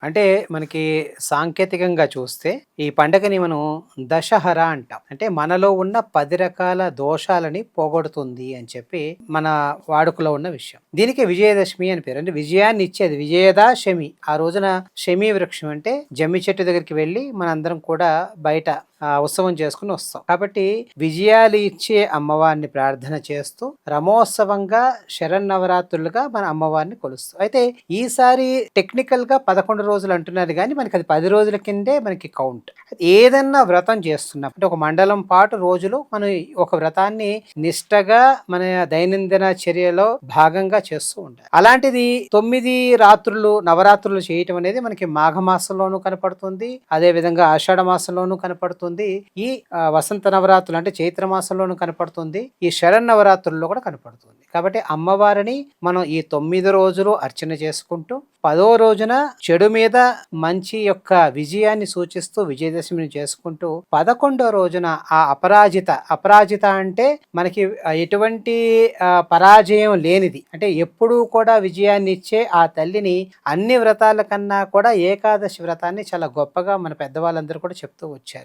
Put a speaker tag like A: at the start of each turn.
A: అంటే మనకి సాంకేతికంగా చూస్తే ఈ పండగని మనం దశహర అంటాం. అంటే మనలో ఉన్న 10 రకాల దోషాలని పోగొడుతుంది అని చెప్పి మన వాడుకలో ఉన్న విషయం. దీనికి విజయదశమి అని పేరు. అంటే విజయాన్ని ఇచ్చేది విజయద శమి. ఆ రోజున శమి వృక్షం అంటే జమ్మి చెట్టు దగ్గరికి వెళ్ళి మనందరం కూడా బయట ఉత్సవం చేసుకుని వస్తాం. కాబట్టి విజయాలు ఇచ్చే అమ్మవారిని ప్రార్థన చేస్తూ రమోత్సవంగా శరన్నవరాత్రులుగా మన అమ్మవారిని కొలుస్తాం. అయితే ఈసారి టెక్నికల్ గా 11 రోజులు అంటున్నారు కానీ మనకి అది 10 రోజుల కిందే మనకి కౌంట్. ఏదన్నా వ్రతం చేస్తున్నాం అంటే ఒక మండలం పాటు రోజులు మనం ఒక వ్రతాన్ని నిష్టగా మన దైనందిన చర్యలో భాగంగా చేస్తూ ఉంటాం. అలాంటిది 9 రాత్రులు నవరాత్రులు చేయటం అనేది మనకి మాఘమాసంలోనూ కనపడుతుంది, అదే విధంగా ఆషాఢ మాసంలోనూ కనపడుతుంది, ఈ వసంత నవరాత్రులు అంటే చైత్ర మాసంలోనూ కనపడుతుంది, ఈ శరన్నవరాత్రుల్లో కూడా కనపడుతుంది. కాబట్టి అమ్మవారిని మనం ఈ 9 రోజులు అర్చన చేసుకుంటూ 10వ రోజున చెడు మీద మంచి యొక్క విజయాన్ని సూచిస్తూ విజయదశమిని చేసుకుంటూ 11వ రోజున ఆ అపరాజిత అంటే మనకి ఎటువంటి పరాజయం లేనిది, అంటే ఎప్పుడూ కూడా విజయాన్ని ఇచ్చే ఆ తల్లిని అన్ని వ్రతాల కన్నా కూడా ఏకాదశి వ్రతాన్ని చాలా గొప్పగా మన పెద్దవాళ్ళందరూ కూడా చెప్తూ వచ్చారు.